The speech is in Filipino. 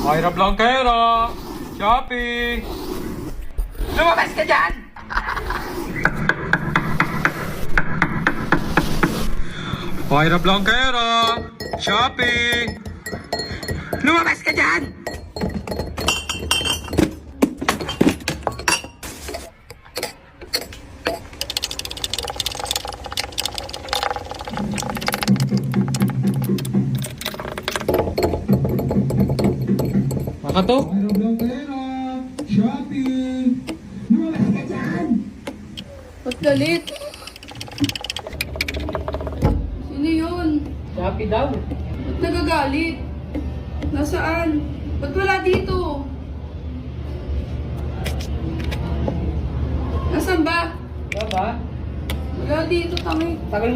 Mayra Blanquera! Shopee! Lumabas ka dyan! Mayra Blanquera! Shopee! Lumabas ka dyan! Baka to? Mayra Blanquera, Shopee! Lumabas ka dyan! Ba't galit? Sino yun? Shopee daw. Ba't nagagalit? Nasaan? Ba't wala dito? Nasaan ba? Diba ba? Wala dito, tangi. Tagal mo